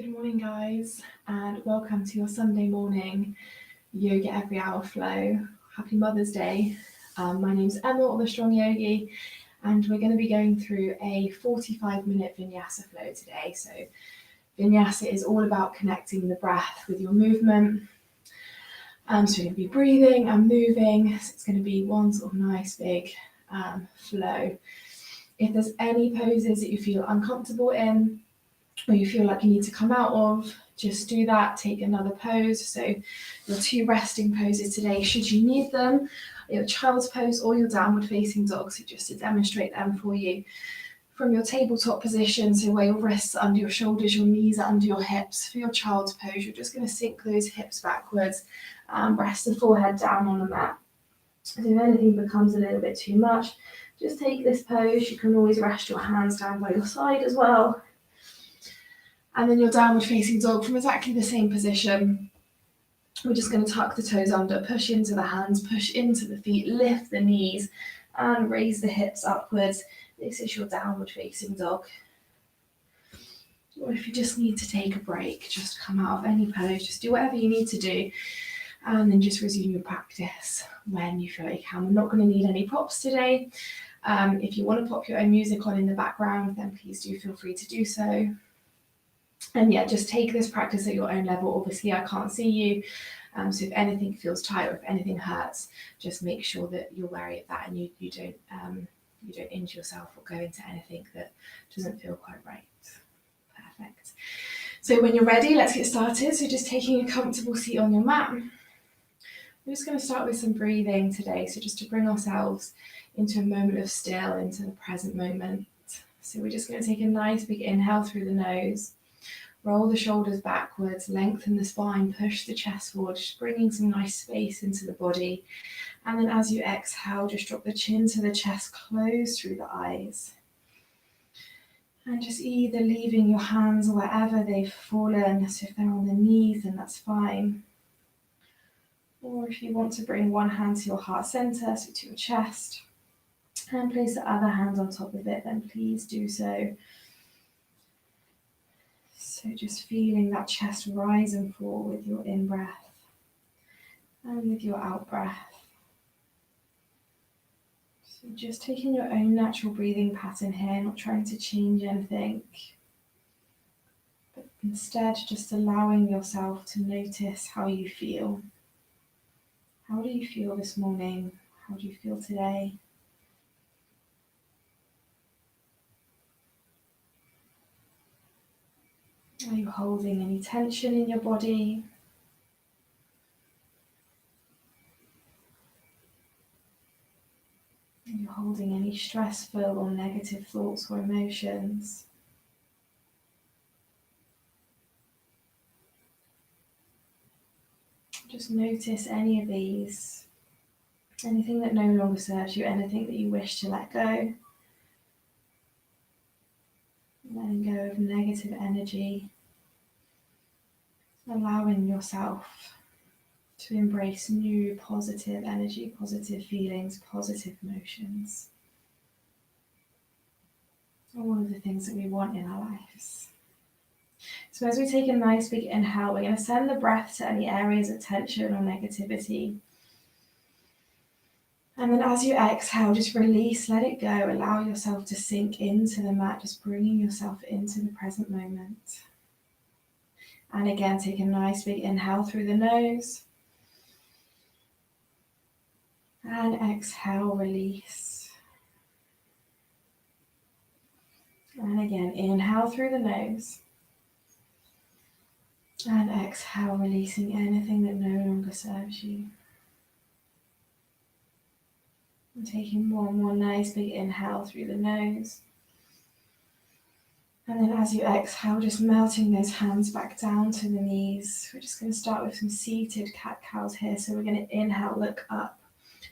Good morning, guys, and welcome to your Sunday morning Yoga Every Hour flow. Happy Mother's Day. My name's Emma, or the Strong Yogi, and we're going to be going through a 45-minute Vinyasa flow today. So Vinyasa is all about connecting the breath with your movement. So you're going to be breathing and moving. So it's going to be one sort of nice big flow. If there's any poses that you feel uncomfortable in, or you feel like you need to come out of, just do that, take another pose. So your two resting poses today, should you need them, your child's pose or your downward facing dog. So just to demonstrate them for you, from your tabletop position, so where your wrists are under your shoulders, your knees are under your hips. For your child's pose, you're just going to sink those hips backwards and rest the forehead down on the mat. So if anything becomes a little bit too much, just take this pose. You can always rest your hands down by your side as well. And then your downward facing dog, from exactly the same position, we're just going to tuck the toes under, push into the hands, push into the feet, lift the knees and raise the hips upwards. This is your downward facing dog. Or if you just need to take a break, just come out of any pose, just do whatever you need to do, and then just resume your practice when you feel like you can. We're not going to need any props today. If you want to pop your own music on in the background, then please do feel free to do so. And yeah, just take this practice at your own level. Obviously, I can't see you. So if anything feels tight or if anything hurts, just make sure that you're wary of that and you don't injure yourself or go into anything that doesn't feel quite right. Perfect. So when you're ready, let's get started. So just taking a comfortable seat on your mat. We're just going to start with some breathing today. So just to bring ourselves into a moment of still, into the present moment. So we're just going to take a nice big inhale through the nose. Roll the shoulders backwards, lengthen the spine, push the chest forward, just bringing some nice space into the body. And then as you exhale, just drop the chin to the chest, close through the eyes. And just either leaving your hands wherever they've fallen, so if they're on the knees, then that's fine. Or if you want to bring one hand to your heart center, so to your chest, and place the other hand on top of it, then please do so. So just feeling that chest rise and fall with your in-breath and with your out-breath. So just taking your own natural breathing pattern here, not trying to change anything, but instead just allowing yourself to notice how you feel. How do you feel this morning? How do you feel today? Are you holding any tension in your body? Are you holding any stressful or negative thoughts or emotions? Just notice any of these, anything that no longer serves you, anything that you wish to let go. Letting go of negative energy, allowing yourself to embrace new positive energy, positive feelings, positive emotions. All of the things that we want in our lives. So as we take a nice big inhale, we're going to send the breath to any areas of tension or negativity. And then as you exhale, just release, let it go, allow yourself to sink into the mat, just bringing yourself into the present moment. And again, take a nice big inhale through the nose. And exhale, release. And again, inhale through the nose. And exhale, releasing anything that no longer serves you. And taking one more nice big inhale through the nose. And then as you exhale, just melting those hands back down to the knees. We're just going to start with some seated cat-cows here. So we're going to inhale, look up,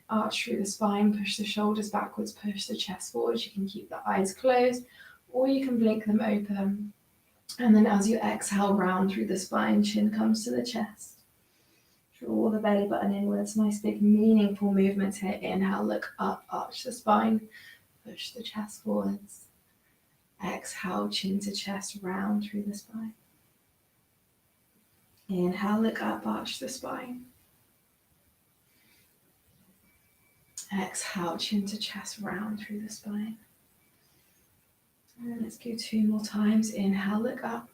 arch through the spine, push the shoulders backwards, push the chest forward. You can keep the eyes closed or you can blink them open. And then as you exhale, round through the spine, chin comes to the chest. Draw the belly button inwards, nice big meaningful movement here. Inhale, look up, arch the spine, push the chest forwards. Exhale, chin to chest, round through the spine. Inhale, look up, arch the spine. Exhale, chin to chest, round through the spine. And let's go 2 more times. Inhale, look up.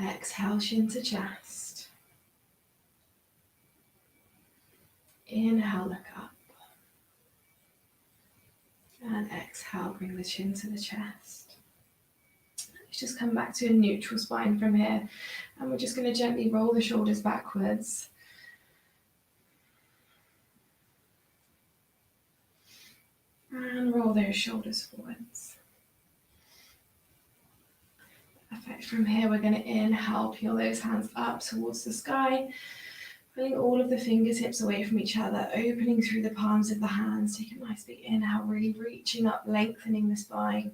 Exhale, chin to chest. Inhale, look up. And exhale, bring the chin to the chest. Let's just come back to a neutral spine from here. And we're just going to gently roll the shoulders backwards. And roll those shoulders forwards. Perfect. From here, we're going to inhale, peel those hands up towards the sky. Pulling all of the fingertips away from each other, opening through the palms of the hands. Take a nice big inhale, really reaching up, lengthening the spine.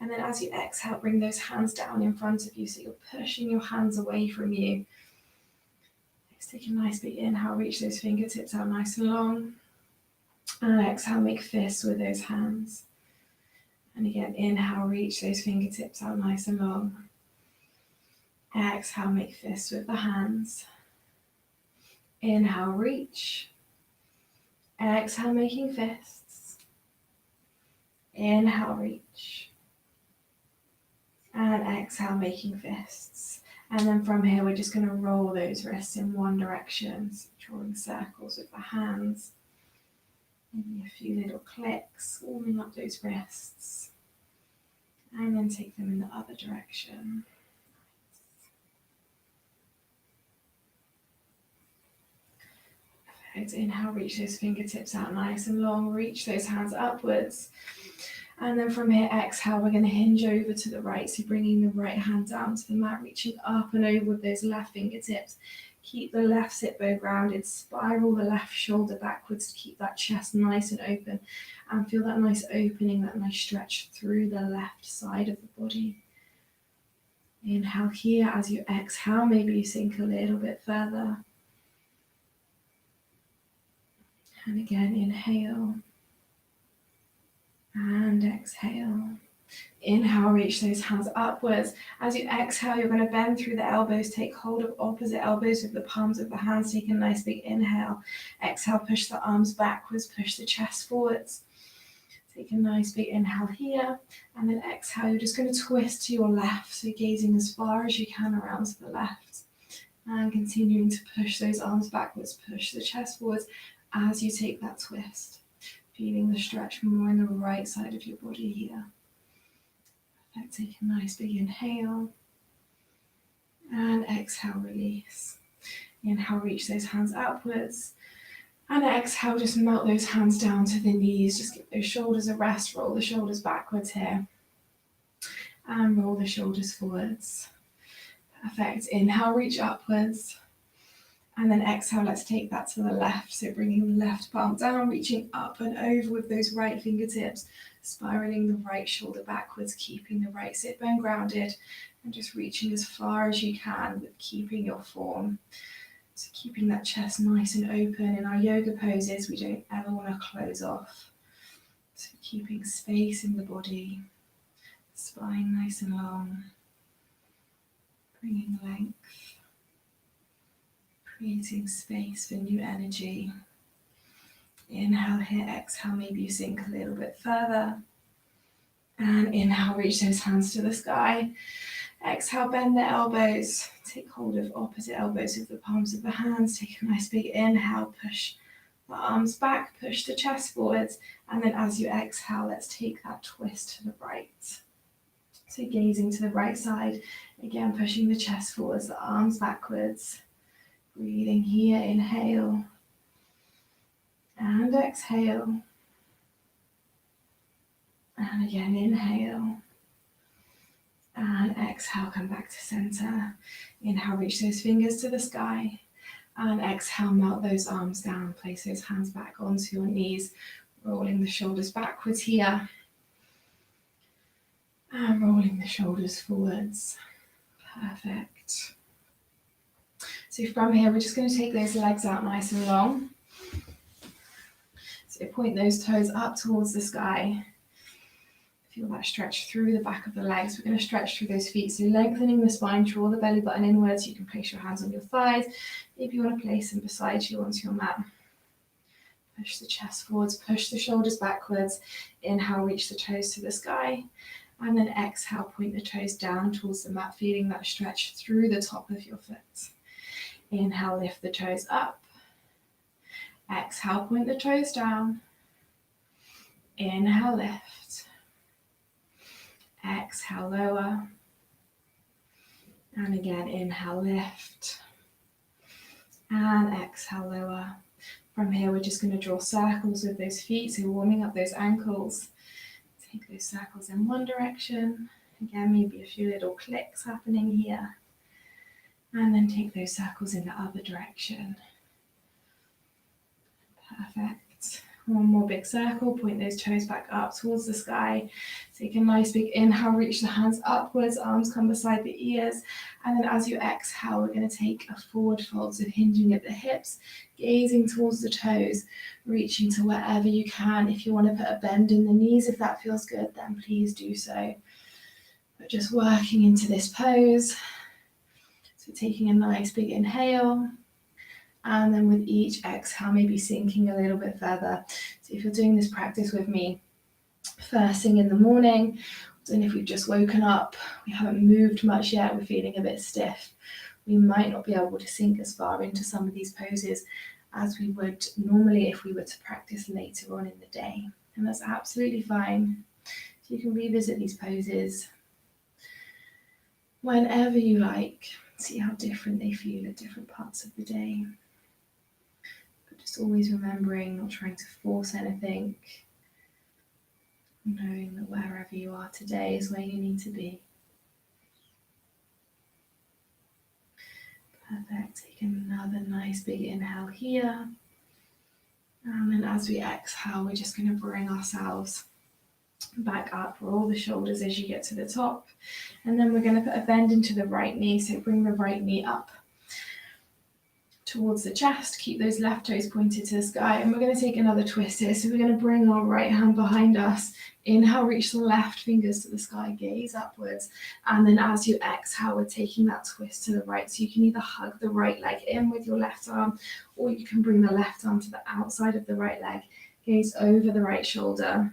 And then as you exhale, bring those hands down in front of you, so you're pushing your hands away from you. Let's take a nice big inhale, reach those fingertips out nice and long. And exhale, make fists with those hands. And again, inhale, reach those fingertips out nice and long. Exhale, make fists with the hands. Inhale, reach. Exhale, making fists. Inhale, reach. And exhale, making fists. And then from here, we're just going to roll those wrists in one direction, so drawing circles with the hands. Maybe a few little clicks, warming up those wrists. And then take them in the other direction. Perfect. Inhale, reach those fingertips out nice and long. Reach those hands upwards. And then from here, exhale, we're going to hinge over to the right. So bringing the right hand down to the mat, reaching up and over with those left fingertips. Keep the left sit bone grounded. Spiral the left shoulder backwards to keep that chest nice and open. And feel that nice opening, that nice stretch through the left side of the body. Inhale here. As you exhale, maybe you sink a little bit further. And again, inhale. And exhale. Inhale, reach those hands upwards. As you exhale, you're going to bend through the elbows. Take hold of opposite elbows with the palms of the hands. Take a nice big inhale. Exhale, push the arms backwards. Push the chest forwards. Take a nice big inhale here. And then exhale, you're just going to twist to your left. So gazing as far as you can around to the left. And continuing to push those arms backwards. Push the chest forwards as you take that twist. Feeling the stretch more in the right side of your body here. Perfect. Take a nice big inhale. And exhale, release. Inhale, reach those hands upwards. And exhale, just melt those hands down to the knees. Just give those shoulders a rest. Roll the shoulders backwards here. And roll the shoulders forwards. Perfect. Inhale, reach upwards. And then exhale, let's take that to the left. So bringing the left palm down, reaching up and over with those right fingertips, spiraling the right shoulder backwards, keeping the right sit bone grounded, and just reaching as far as you can with keeping your form. So keeping that chest nice and open. In our yoga poses, we don't ever want to close off. So keeping space in the body, spine nice and long, bringing length. Creating space for new energy. Inhale here, exhale, maybe you sink a little bit further. And inhale, reach those hands to the sky. Exhale, bend the elbows. Take hold of opposite elbows with the palms of the hands. Take a nice big inhale, push the arms back, push the chest forwards. And then as you exhale, let's take that twist to the right. So gazing to the right side, again pushing the chest forwards, the arms backwards. Breathing here, inhale and exhale. And again, inhale and exhale, come back to center. Inhale, reach those fingers to the sky. And exhale, melt those arms down, place those hands back onto your knees, rolling the shoulders backwards here. And rolling the shoulders forwards. Perfect. So from here, we're just going to take those legs out nice and long. So point those toes up towards the sky. Feel that stretch through the back of the legs. We're going to stretch through those feet. So lengthening the spine, draw the belly button inwards. You can place your hands on your thighs. If you want to place them beside you onto your mat. Push the chest forwards, push the shoulders backwards. Inhale, reach the toes to the sky. And then exhale, point the toes down towards the mat, feeling that stretch through the top of your foot. Inhale, lift the toes up. Exhale, point the toes down. Inhale, lift. Exhale, lower. And again, inhale, lift. And exhale, lower. From here, we're just going to draw circles with those feet, so warming up those ankles. Take those circles in one direction. Again, maybe a few little clicks happening here. And then take those circles in the other direction. Perfect. One more big circle, point those toes back up towards the sky. Take a nice big inhale, reach the hands upwards, arms come beside the ears. And then as you exhale, we're going to take a forward fold, so hinging at the hips, gazing towards the toes, reaching to wherever you can. If you want to put a bend in the knees, if that feels good, then please do so. But just working into this pose. So taking a nice big inhale. And then with each exhale, maybe sinking a little bit further. So if you're doing this practice with me first thing in the morning, and if we've just woken up, we haven't moved much yet, we're feeling a bit stiff, we might not be able to sink as far into some of these poses as we would normally if we were to practice later on in the day. And that's absolutely fine. So you can revisit these poses whenever you like, see how different they feel at different parts of the day. Just always remembering, not trying to force anything, knowing that wherever you are today is where you need to be. Perfect. Take another nice big inhale here. And then as we exhale, we're just going to bring ourselves back up, roll the shoulders as you get to the top. And then we're going to put a bend into the right knee, so bring the right knee up towards the chest, keep those left toes pointed to the sky, and we're going to take another twist here. So we're going to bring our right hand behind us, inhale, reach the left fingers to the sky, gaze upwards, and then as you exhale, we're taking that twist to the right. So you can either hug the right leg in with your left arm, or you can bring the left arm to the outside of the right leg, gaze over the right shoulder,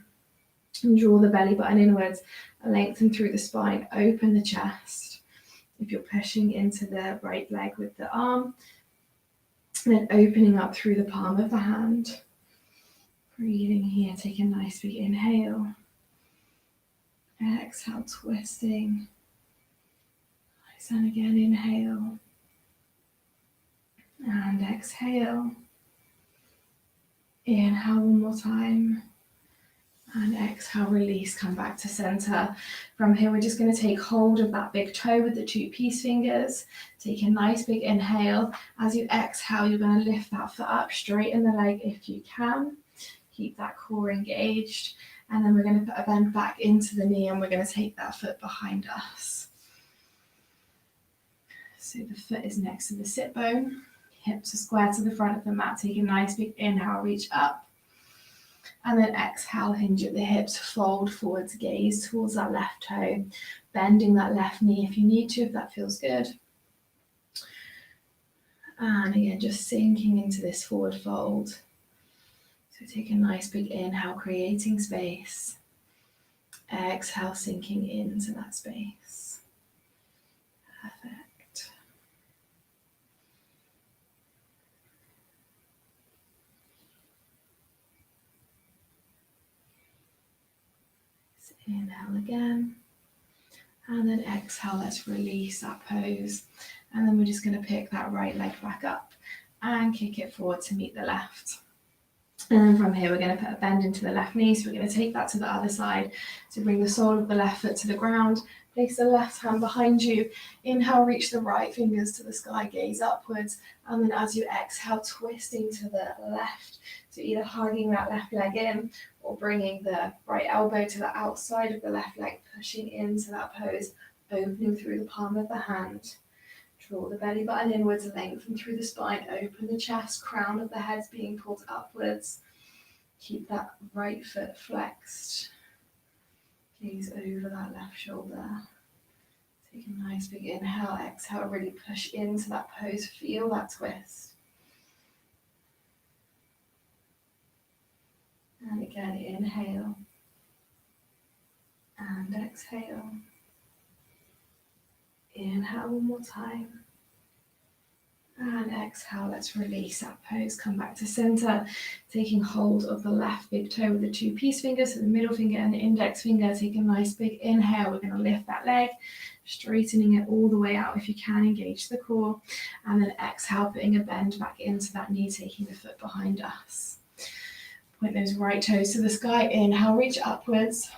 and draw the belly button inwards, lengthen through the spine, open the chest. If you're pushing into the right leg with the arm, and then opening up through the palm of the hand. Breathing here, take a nice big inhale. Exhale, twisting. Nice, and again, inhale. And exhale. Inhale one more time. And exhale, release, come back to center. From here, we're just going to take hold of that big toe with the two peace fingers. Take a nice big inhale. As you exhale, you're going to lift that foot up, straighten the leg if you can. Keep that core engaged. And then we're going to put a bend back into the knee, and we're going to take that foot behind us. So the foot is next to the sit bone. Hips are square to the front of the mat. Take a nice big inhale, reach up. And then exhale, hinge at the hips, fold forwards, gaze towards that left toe, bending that left knee if you need to, if that feels good. And again, just sinking into this forward fold. So take a nice big inhale, creating space. Exhale, sinking into that space. Perfect. Inhale again, and then exhale, let's release that pose, and then we're just going to pick that right leg back up and kick it forward to meet the left. And then from here, we're going to put a bend into the left knee, so we're going to take that to the other side. So bring the sole of the left foot to the ground, place the left hand behind you, inhale, reach the right fingers to the sky, gaze upwards, and then as you exhale, twisting to the left, so either hugging that left leg in, or bringing the right elbow to the outside of the left leg, pushing into that pose, opening through the palm of the hand. Draw the belly button inwards, lengthen through the spine, open the chest, crown of the head being pulled upwards. Keep that right foot flexed. Gaze over that left shoulder. Take a nice big inhale, exhale, really push into that pose, feel that twist. And again, inhale and exhale. Inhale one more time. And exhale, let's release that pose. Come back to center, taking hold of the left big toe with the two peace fingers, so the middle finger and the index finger. Take a nice big inhale. We're going to lift that leg, straightening it all the way out. If you can, engage the core. And then exhale, putting a bend back into that knee, taking the foot behind us. Point those right toes to the sky. Inhale, reach upwards.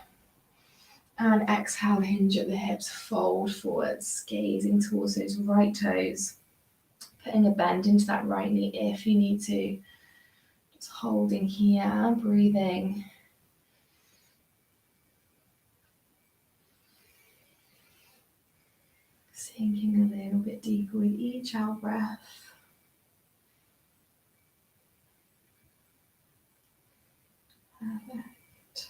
And exhale, hinge at the hips, fold forwards, gazing towards those right toes. Putting a bend into that right knee if you need to. Just holding here, breathing. Sinking a little bit deeper with each out breath. Perfect.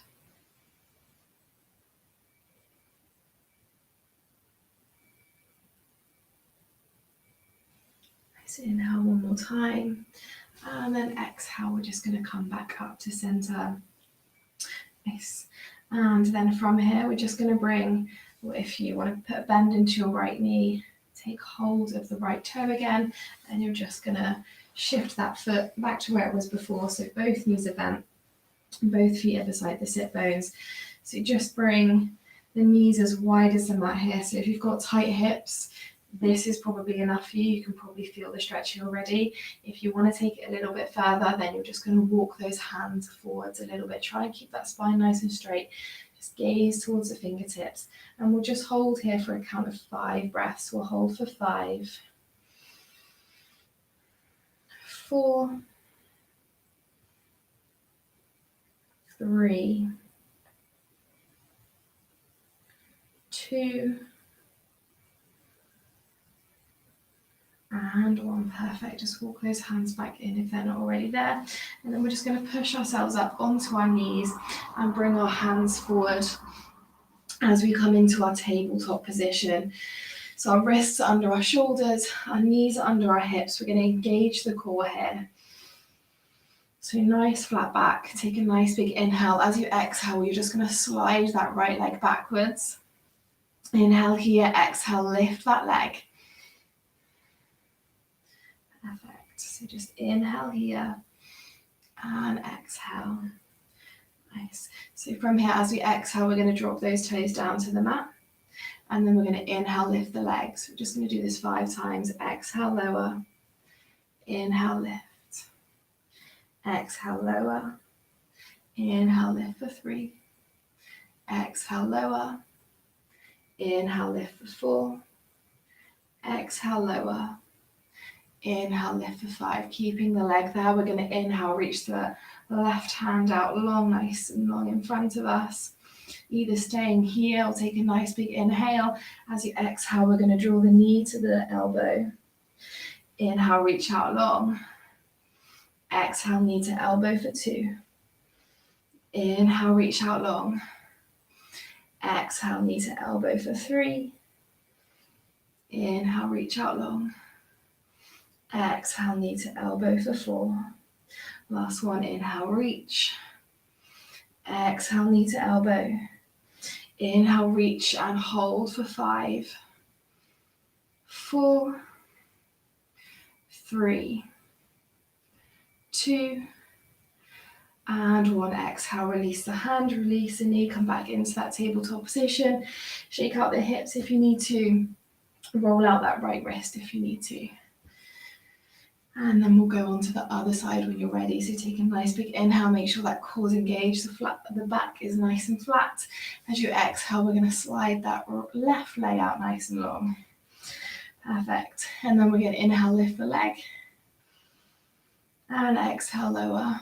Nice inhale one more time. And then exhale, we're just going to come back up to center. Nice. And then from here, we're just going to bring, if you want to put a bend into your right knee, take hold of the right toe again, and you're just going to shift that foot back to where it was before. So both knees are bent, both feet are beside the sit bones. So just bring the knees as wide as the mat here. So if you've got tight hips, this is probably enough for you. You can probably feel the stretching already. If you want to take it a little bit further, then you're just going to walk those hands forwards a little bit. Try and keep that spine nice and straight. Just gaze towards the fingertips. And we'll just hold here for a count of 5 breaths. We'll hold for 5, 4, 3, 2, and 1. Perfect. Just walk those hands back in if they're not already there. And then we're just going to push ourselves up onto our knees and bring our hands forward as we come into our tabletop position. So our wrists are under our shoulders, our knees are under our hips. We're going to engage the core here. So nice flat back. Take a nice big inhale. As you exhale, you're just going to slide that right leg backwards. Inhale here, exhale, lift that leg. Perfect. So just inhale here and exhale. Nice. So from here, as we exhale, we're going to drop those toes down to the mat. And then we're going to inhale, lift the legs. We're just going to do this 5 times. Exhale, lower. Inhale, lift. Exhale, lower. Inhale, lift for 3. Exhale, lower. Inhale, lift for 4. Exhale, lower. Inhale, lift for 5. Keeping the leg there. We're going to inhale, reach the left hand out long, nice and long in front of us. Either staying here or take a nice big inhale. As you exhale, we're going to draw the knee to the elbow. Inhale, reach out long. Exhale, knee to elbow for 2. Inhale, reach out long. Exhale, knee to elbow for 3. Inhale, reach out long. Exhale, knee to elbow for 4. Last one, inhale, reach. Exhale, knee to elbow. Inhale, reach and hold for 5, 4, 3, 2, and 1. Exhale, release the hand, release the knee, come back into that tabletop position. Shake out the hips if you need to. Roll out that right wrist if you need to. And then we'll go on to the other side when you're ready. So take a nice big inhale, make sure that core's engaged, the back is nice and flat. As you exhale, we're going to slide that left leg out nice and long. Perfect. And then we're going to inhale, lift the leg. And exhale, lower.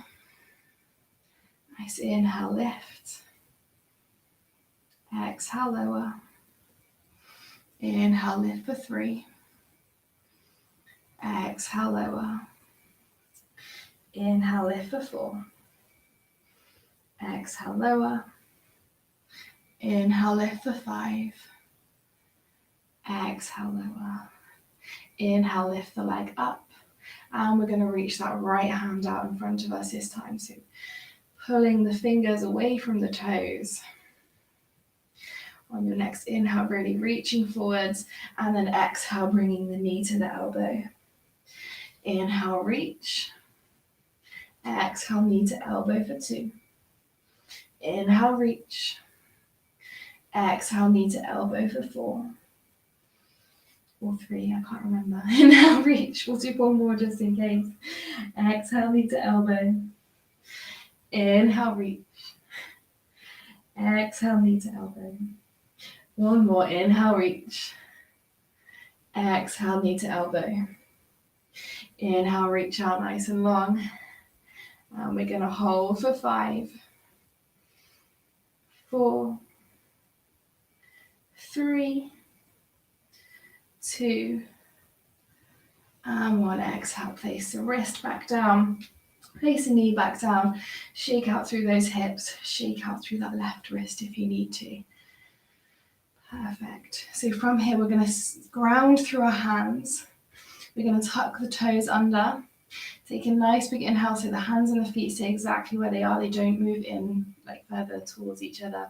Nice inhale, lift. Exhale, lower. Inhale, lift for 3. Exhale, lower. Inhale, lift for 4. Exhale, lower. Inhale, lift for 5. Exhale, lower. Inhale, lift the leg up. And we're going to reach that right hand out in front of us this time. So pulling the fingers away from the toes. On your next inhale, really reaching forwards. And then exhale, bringing the knee to the elbow. Inhale, reach. Exhale, knee to elbow for 2. Inhale, reach. Exhale, knee to elbow for 4. Or 3, I can't remember. Inhale, reach. We'll do one more just in case. Exhale, knee to elbow. Inhale, reach. Exhale, knee to elbow. One more. Inhale, reach. Exhale, knee to elbow. Inhale, reach out nice and long. And we're going to hold for 5, 4, 3, 2, and 1. Exhale, place the wrist back down. Place the knee back down. Shake out through those hips. Shake out through that left wrist if you need to. Perfect. So from here, we're going to ground through our hands. We're going to tuck the toes under. Take a nice big inhale so the hands and the feet stay exactly where they are. They don't move in like further towards each other.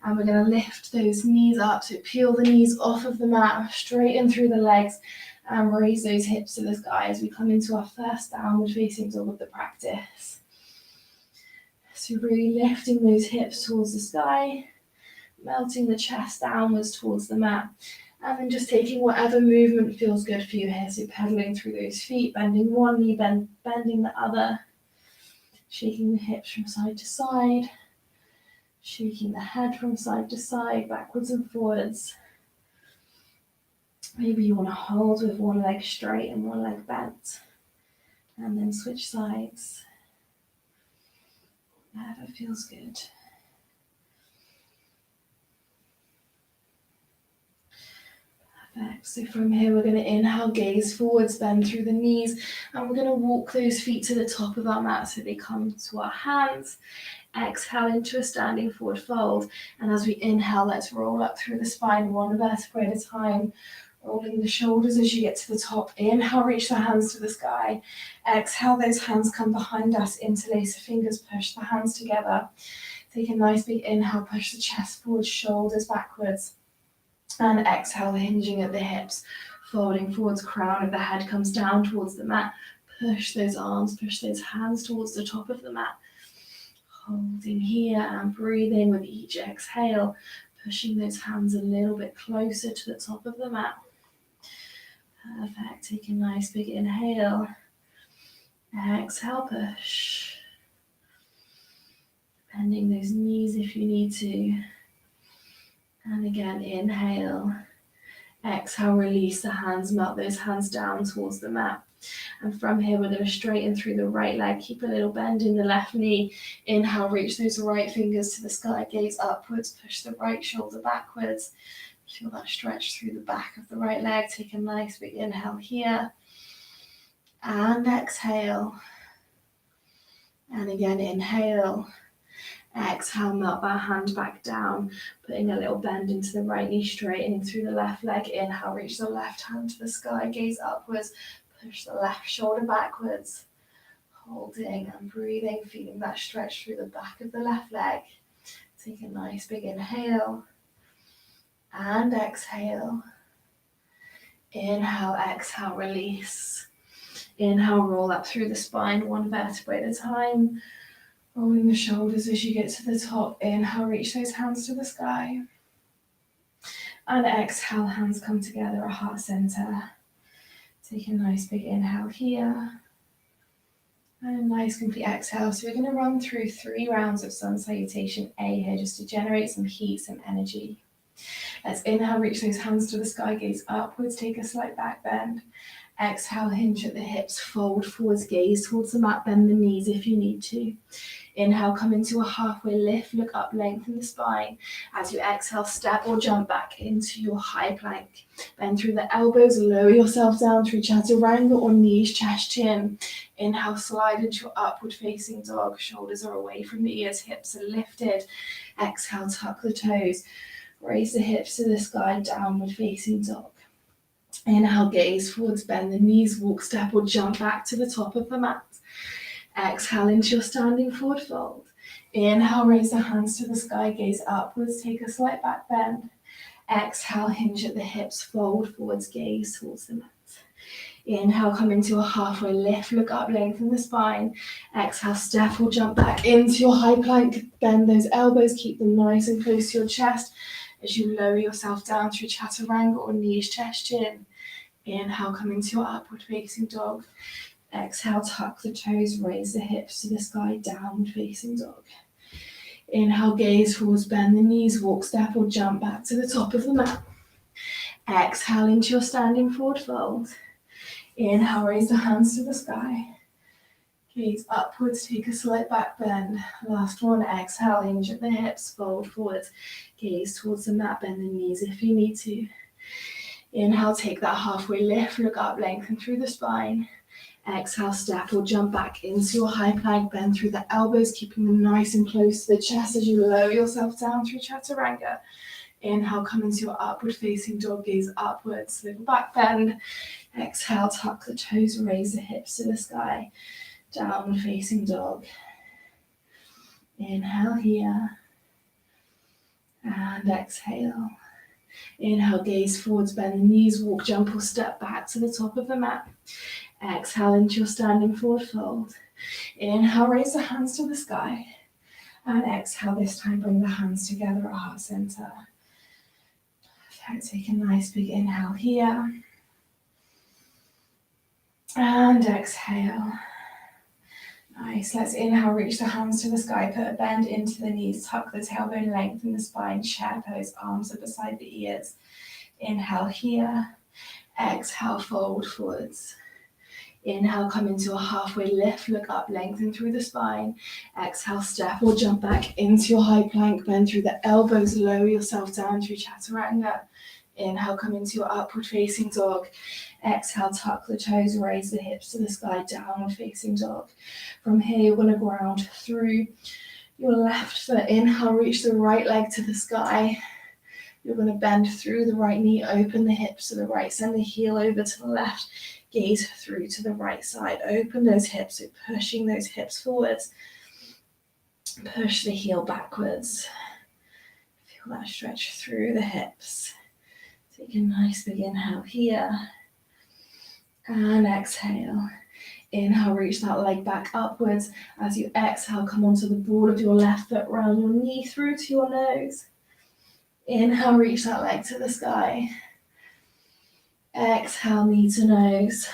And we're going to lift those knees up. So peel the knees off of the mat, straighten through the legs, and raise those hips to the sky as we come into our first downward facing dog of the practice. So really lifting those hips towards the sky, melting the chest downwards towards the mat, and then just taking whatever movement feels good for you here. So pedaling through those feet, bending one knee, bending the other, shaking the hips from side to side, shaking the head from side to side, backwards and forwards. Maybe you want to hold with one leg straight and one leg bent, and then switch sides. Whatever feels good. Perfect. So from here, we're going to inhale, gaze forwards, bend through the knees, and we're going to walk those feet to the top of our mat so they come to our hands. Exhale into a standing forward fold, and as we inhale, let's roll up through the spine, one vertebrae at a time. Rolling the shoulders as you get to the top. Inhale, reach the hands to the sky. Exhale, those hands come behind us. Interlace the fingers, push the hands together. Take a nice big inhale, push the chest forward, shoulders backwards. And exhale, hinging at the hips, folding forwards, crown of the head comes down towards the mat. Push those arms, push those hands towards the top of the mat. Holding here and breathing with each exhale, pushing those hands a little bit closer to the top of the mat. Perfect. Take a nice big inhale. Exhale, push. Bending those knees if you need to. And again, inhale. Exhale, release the hands, melt those hands down towards the mat. And from here, we're going to straighten through the right leg. Keep a little bend in the left knee. Inhale, reach those right fingers to the sky, gaze upwards, push the right shoulder backwards. Feel that stretch through the back of the right leg. Take a nice big inhale here. And exhale. And again, inhale. Exhale, melt that hand back down, putting a little bend into the right knee, straightening through the left leg. Inhale, reach the left hand to the sky, gaze upwards, push the left shoulder backwards. Holding and breathing, feeling that stretch through the back of the left leg. Take a nice big inhale. And exhale. Inhale, exhale, release. Inhale, roll up through the spine, one vertebrae at a time. Rolling the shoulders as you get to the top. Inhale, reach those hands to the sky. And exhale, hands come together at heart center. Take a nice big inhale here. And a nice complete exhale. So we're going to run through 3 rounds of sun salutation A here just to generate some heat, some energy. Let's inhale, reach those hands to the sky, gaze upwards, take a slight back bend. Exhale, hinge at the hips, fold forwards, gaze towards the mat, bend the knees if you need to. Inhale, come into a halfway lift, look up, lengthen the spine. As you exhale, step or jump back into your high plank. Bend through the elbows, lower yourself down through chaturanga or knees, chest, chin. Inhale, slide into your upward facing dog. Shoulders are away from the ears, hips are lifted. Exhale, tuck the toes. Raise the hips to the sky, downward facing dog. Inhale, gaze forwards, bend the knees, walk, step or jump back to the top of the mat. Exhale into your standing forward fold. Inhale, raise the hands to the sky, gaze upwards, take a slight back bend. Exhale, hinge at the hips, fold forwards, gaze towards the mat. Inhale, come into a halfway lift, look up, lengthen the spine. Exhale, step or jump back into your high plank. Bend those elbows, keep them nice and close to your chest as you lower yourself down through chaturanga or knees, chest, chin. Inhale, come into your upward facing dog. Exhale, tuck the toes, raise the hips to the sky, downward facing dog. Inhale, gaze forwards, bend the knees, walk, step or jump back to the top of the mat. Exhale into your standing forward fold. Inhale, raise the hands to the sky. Gaze upwards, take a slight back bend. Last one, exhale, hinge at the hips, fold forwards. Gaze towards the mat, bend the knees if you need to. Inhale, take that halfway lift, look up, lengthen through the spine. Exhale, step or jump back into your high plank, bend through the elbows, keeping them nice and close to the chest as you lower yourself down through chaturanga. Inhale, come into your upward facing dog, gaze upwards, little back bend. Exhale, tuck the toes, raise the hips to the sky, downward facing dog. Inhale here, and exhale. Inhale, gaze forwards, bend the knees, walk, jump or step back to the top of the mat. Exhale into your standing forward fold. Inhale, raise the hands to the sky. And exhale, this time bring the hands together at heart center. Take a nice big inhale here. And exhale. Nice, let's inhale, reach the hands to the sky, put a bend into the knees, tuck the tailbone, lengthen the spine, chair pose, arms are beside the ears. Inhale here. Exhale, fold forwards. Inhale, come into a halfway lift, look up, lengthen through the spine. Exhale, step or jump back into your high plank, bend through the elbows, lower yourself down through chaturanga. Inhale, come into your upward facing dog. Exhale, tuck the toes, raise the hips to the sky, downward facing dog. From here, you're going to ground through your left foot. Inhale, reach the right leg to the sky. You're going to bend through the right knee, open the hips to the right, send the heel over to the left. Gaze through to the right side, open those hips, so pushing those hips forwards. Push the heel backwards. Feel that stretch through the hips. Take a nice big inhale here. And exhale. Inhale, reach that leg back upwards. As you exhale, come onto the ball of your left foot, round your knee through to your nose. Inhale, reach that leg to the sky. Exhale, knee to nose.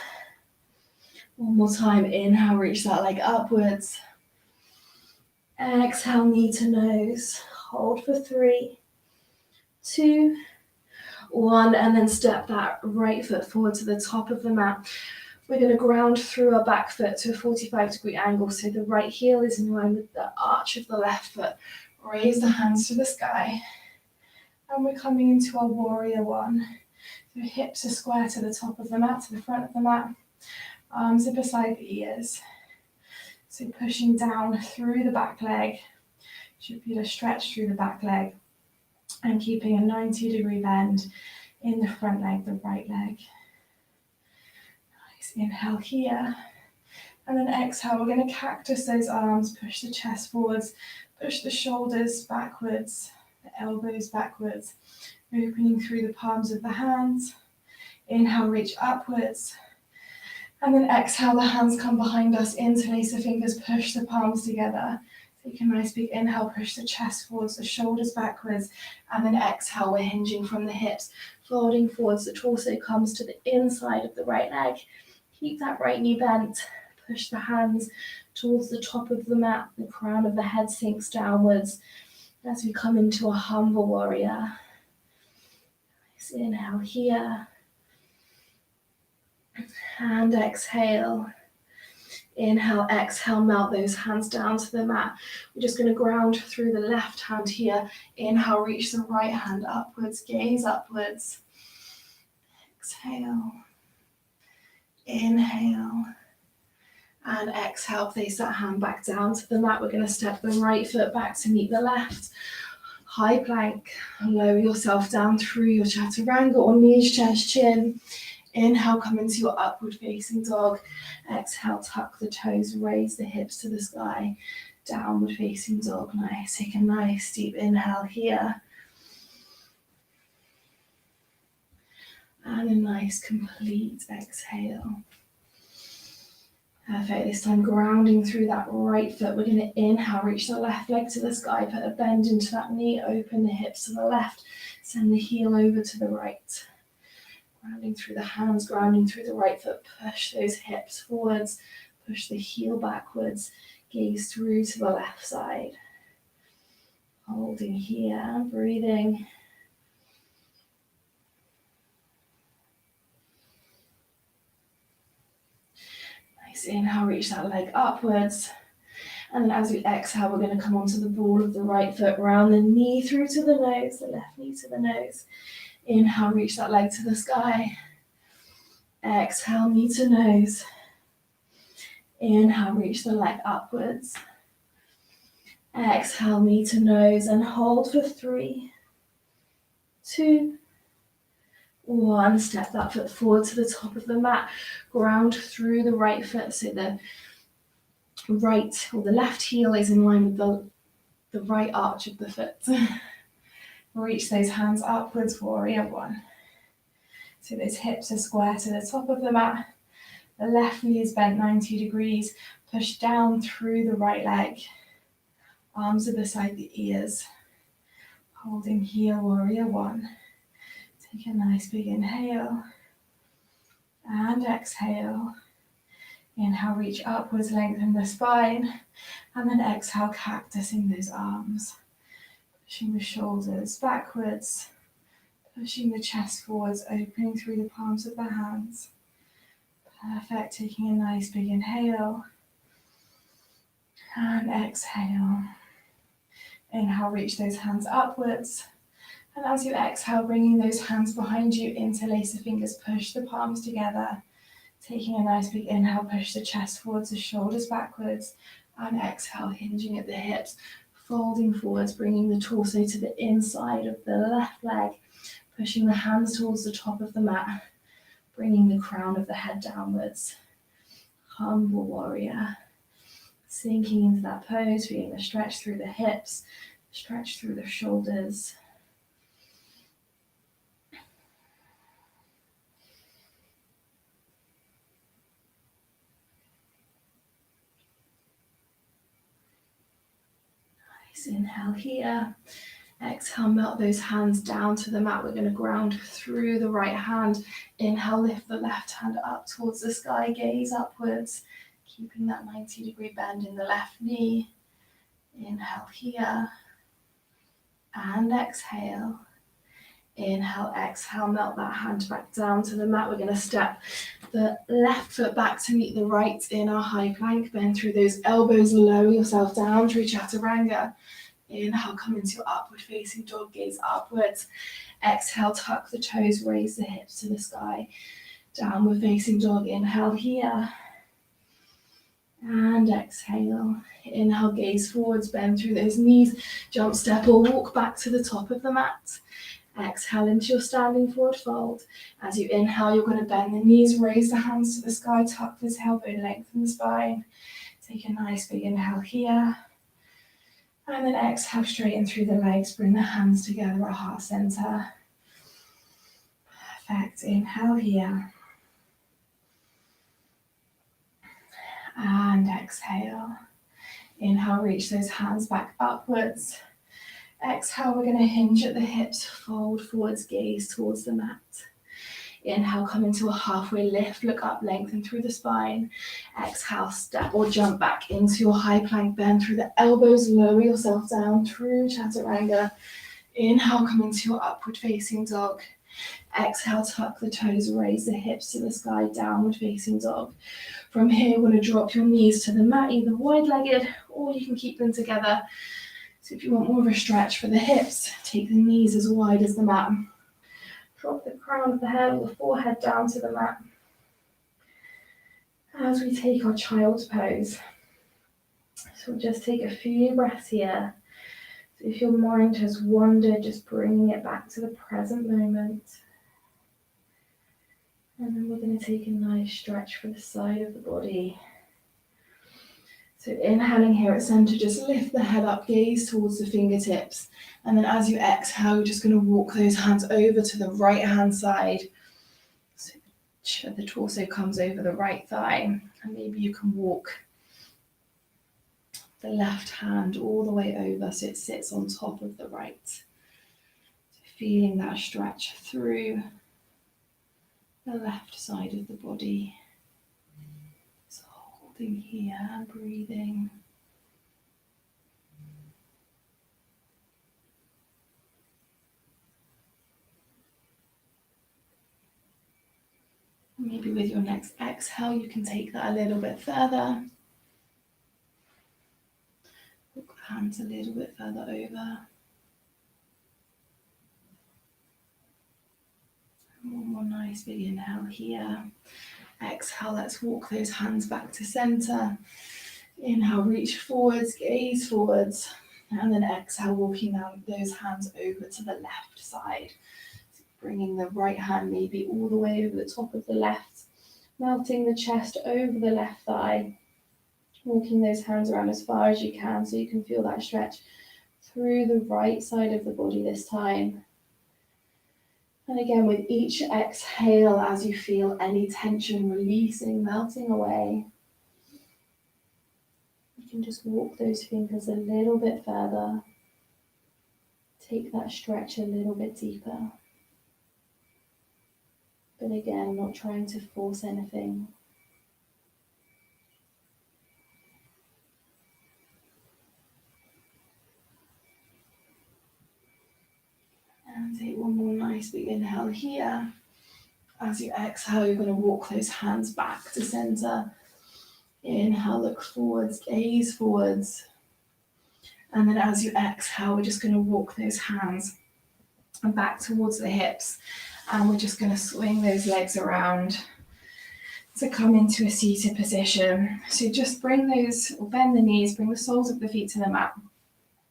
One more time, inhale, reach that leg upwards. Exhale, knee to nose. Hold for 3, 2, 1, and then step that right foot forward to the top of the mat. We're going to ground through our back foot to a 45-degree angle, so the right heel is in line with the arch of the left foot. Raise the hands to the sky. And we're coming into our warrior one. So hips are square to the top of the mat, to the front of the mat. Arms are beside the ears. So pushing down through the back leg. Should be a stretch through the back leg. And keeping a 90-degree bend in the front leg, the right leg. Nice, inhale here. And then exhale, we're going to cactus those arms, push the chest forwards, push the shoulders backwards, the elbows backwards, opening through the palms of the hands. Inhale, reach upwards. And then exhale, the hands come behind us, interlace the fingers, push the palms together. Take a nice big inhale, push the chest forwards, the shoulders backwards, and then exhale, we're hinging from the hips, folding forwards, the torso comes to the inside of the right leg. Keep that right knee bent, push the hands towards the top of the mat, the crown of the head sinks downwards as we come into a humble warrior. Nice inhale here. And exhale. Inhale, exhale, melt those hands down to the mat. We're just going to ground through the left hand here. Inhale, reach the right hand upwards, gaze upwards. Exhale. Inhale. And exhale, place that hand back down to the mat. We're going to step the right foot back to meet the left. High plank. Lower yourself down through your chaturanga or knees, chest, chin. Inhale, come into your upward facing dog. Exhale, tuck the toes, raise the hips to the sky. Downward facing dog. Nice. Take a nice deep inhale here. And a nice complete exhale. Perfect. This time grounding through that right foot. We're going to inhale, reach the left leg to the sky, put a bend into that knee, open the hips to the left, send the heel over to the right. Grounding through the hands, grounding through the right foot, push those hips forwards, push the heel backwards, gaze through to the left side. Holding here, breathing. Nice inhale, reach that leg upwards. And then as we exhale, we're going to come onto the ball of the right foot, round the knee through to the nose, the left knee to the nose. Inhale, reach that leg to the sky. Exhale, knee to nose. Inhale, reach the leg upwards. Exhale, knee to nose, and hold for 3, 2, 1. Step that foot forward to the top of the mat. Ground through the right foot so the right or the left heel is in line with the right arch of the foot. Reach those hands upwards, warrior 1. So those hips are square to the top of the mat. The left knee is bent 90 degrees. Push down through the right leg. Arms are beside the ears. Holding here, warrior 1. Take a nice big inhale. And exhale. Inhale, reach upwards, lengthen the spine. And then exhale, cactusing those arms. Pushing the shoulders backwards. Pushing the chest forwards, opening through the palms of the hands. Perfect. Taking a nice big inhale. And exhale. Inhale, reach those hands upwards. And as you exhale, bringing those hands behind you, interlace the fingers, push the palms together. Taking a nice big inhale, push the chest forwards, the shoulders backwards. And exhale, hinging at the hips, folding forwards, bringing the torso to the inside of the left leg. Pushing the hands towards the top of the mat, bringing the crown of the head downwards. Humble warrior. Sinking into that pose, feeling the stretch through the hips, stretch through the shoulders. Nice inhale here. Exhale, melt those hands down to the mat. We're going to ground through the right hand. Inhale, lift the left hand up towards the sky, gaze upwards, keeping that 90-degree bend in the left knee. Inhale here, and exhale. Inhale, exhale, melt that hand back down to the mat. We're going to step the left foot back to meet the right in our high plank. Bend through those elbows, lower yourself down through chaturanga. Inhale, come into your upward facing dog, gaze upwards. Exhale, tuck the toes, raise the hips to the sky. Downward facing dog, inhale here. And exhale. Inhale, gaze forwards, bend through those knees. Jump, step or walk back to the top of the mat. Exhale into your standing forward fold. As you inhale, you're going to bend the knees, raise the hands to the sky, tuck the tailbone, lengthen the spine. Take a nice big inhale here. And then exhale, straighten through the legs, bring the hands together at heart center. Perfect. Inhale here. And exhale. Inhale, reach those hands back upwards. Exhale, we're going to hinge at the hips, fold forwards, gaze towards the mat. Inhale, come into a halfway lift, look up, lengthen through the spine. Exhale, step or jump back into your high plank, bend through the elbows, lower yourself down through chaturanga. Inhale, come into your upward facing dog. Exhale, tuck the toes, raise the hips to the sky, downward facing dog. From here, you want to drop your knees to the mat, either wide-legged or you can keep them together. So if you want more of a stretch for the hips, take the knees as wide as the mat. Drop the crown of the head or the forehead down to the mat. As we take our child's pose. So we'll just take a few breaths here. So if your mind has wandered, just bringing it back to the present moment. And then we're going to take a nice stretch for the side of the body. So inhaling here at center, just lift the head up, gaze towards the fingertips. And then as you exhale, you're just going to walk those hands over to the right hand side. So the torso comes over the right thigh. And maybe you can walk the left hand all the way over so it sits on top of the right. So feeling that stretch through the left side of the body. So holding here and breathing. Maybe with your next exhale, you can take that a little bit further. Walk the hands a little bit further over. And one more nice big inhale here. Exhale, let's walk those hands back to center. Inhale, reach forwards, gaze forwards. And then exhale, walking down those hands over to the left side. Bringing the right hand maybe all the way over the top of the left. Melting the chest over the left thigh. Walking those hands around as far as you can so you can feel that stretch through the right side of the body this time. And again, with each exhale, as you feel any tension releasing, melting away, you can just walk those fingers a little bit further. Take that stretch a little bit deeper. But again, not trying to force anything. And take one more nice big inhale here. As you exhale, you're going to walk those hands back to center. Inhale, look forwards, gaze forwards. And then as you exhale, we're just going to walk those hands back towards the hips. And we're just going to swing those legs around to come into a seated position. So just bring those, or bend the knees, bring the soles of the feet to the mat.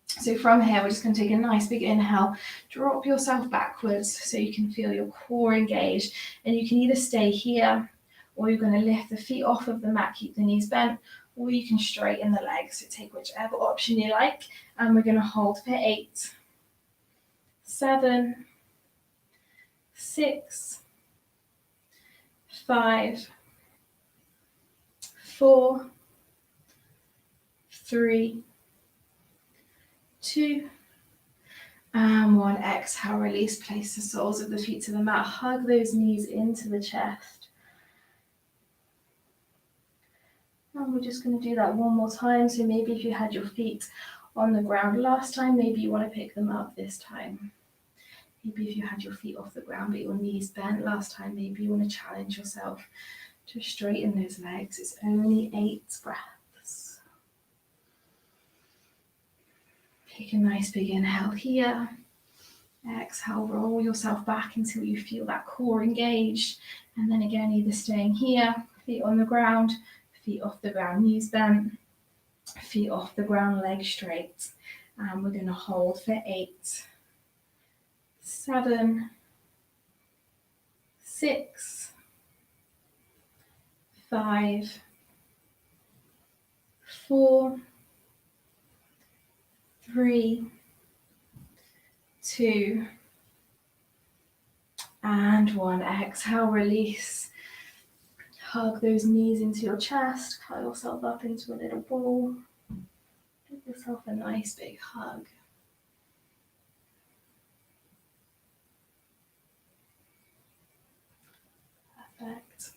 So from here, we're just going to take a nice big inhale, drop yourself backwards so you can feel your core engaged. And you can either stay here, or you're going to lift the feet off of the mat, keep the knees bent, or you can straighten the legs. So take whichever option you like. And we're going to hold for 8, 7, 6, 5, 4, 3, 2, and 1. Exhale, release, place the soles of the feet to the mat, hug those knees into the chest. And we're just going to do that one more time. So maybe if you had your feet on the ground last time, maybe you want to pick them up this time. Maybe if you had your feet off the ground but your knees bent last time, maybe you want to challenge yourself to straighten those legs. It's only 8 breaths. Take a nice big inhale here. Exhale, roll yourself back until you feel that core engaged. And then again, either staying here, feet on the ground, feet off the ground, knees bent, feet off the ground, legs straight. And we're going to hold for 8, 7, 6, 5, 4, 3, 2, and 1. Exhale, release. Hug those knees into your chest. Curl yourself up into a little ball. Give yourself a nice big hug. Perfect.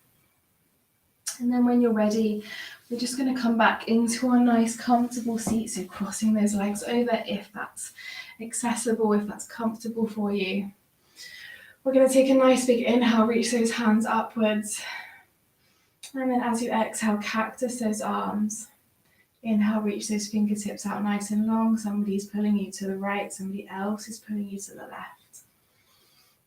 And then when you're ready, we're just going to come back into our nice comfortable seat. So crossing those legs over if that's accessible, if that's comfortable for you. We're going to take a nice big inhale, reach those hands upwards. And then as you exhale, cactus those arms. Inhale, reach those fingertips out nice and long. Somebody's pulling you to the right, somebody else is pulling you to the left.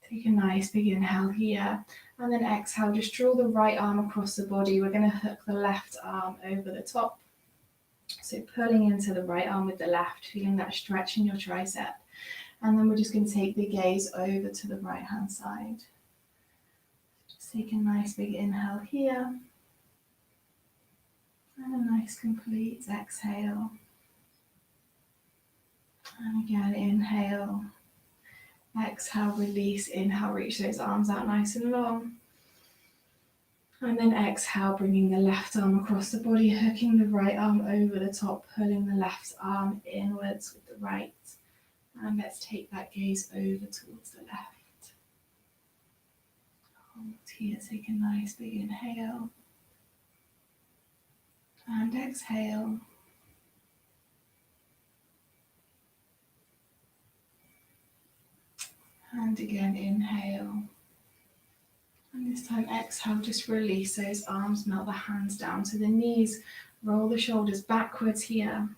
Take a nice big inhale here. And then exhale, just draw the right arm across the body. We're going to hook the left arm over the top. So pulling into the right arm with the left, feeling that stretch in your tricep. And then we're just going to take the gaze over to the right hand side. Just take a nice big inhale here. And a nice complete exhale. And again, inhale. Exhale, release. Inhale, reach those arms out nice and long. And then exhale, bringing the left arm across the body, hooking the right arm over the top, pulling the left arm inwards with the right. And let's take that gaze over towards the left. Hold here, take a nice big inhale. And exhale. And again, inhale. And this time, exhale, just release those arms, melt the hands down to the knees, roll the shoulders backwards here.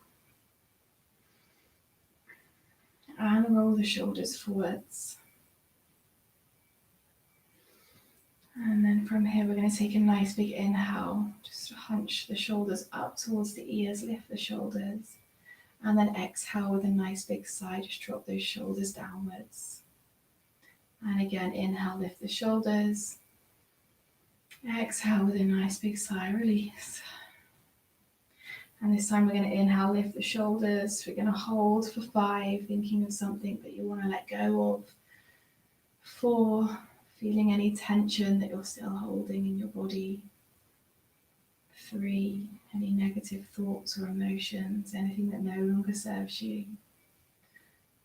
And roll the shoulders forwards. And then from here, we're going to take a nice big inhale, just hunch the shoulders up towards the ears, lift the shoulders. And then exhale with a nice big sigh, just drop those shoulders downwards. And again, inhale, lift the shoulders. Exhale with a nice big sigh, release. And this time we're going to inhale, lift the shoulders. We're going to hold for 5, thinking of something that you want to let go of. 4, feeling any tension that you're still holding in your body. 3, any negative thoughts or emotions, anything that no longer serves you.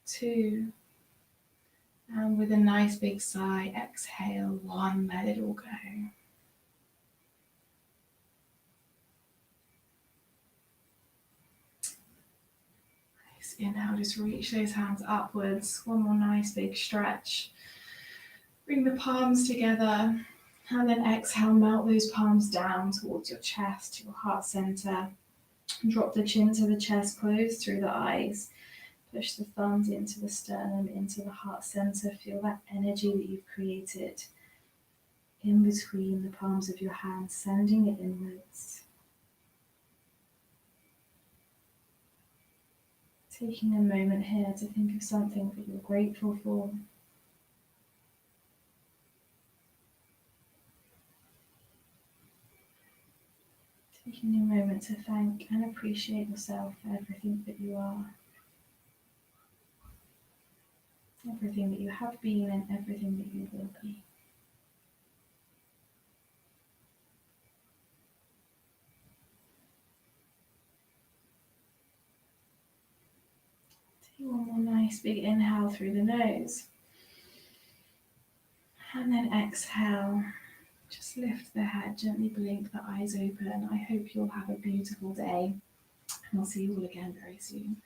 2, and with a nice big sigh, exhale. 1, let it all go. Inhale, just reach those hands upwards. 1 more nice big stretch. Bring the palms together. And then exhale, melt those palms down towards your chest, your heart center. Drop the chin to the chest, close through the eyes. Push the thumbs into the sternum, into the heart center. Feel that energy that you've created in between the palms of your hands, sending it inwards. Taking a moment here to think of something that you're grateful for. Taking a moment to thank and appreciate yourself for everything that you are. Everything that you have been and everything that you will be. Take 1 more nice big inhale through the nose. And then exhale. Just lift the head, gently blink the eyes open. I hope you'll have a beautiful day. And I'll see you all again very soon.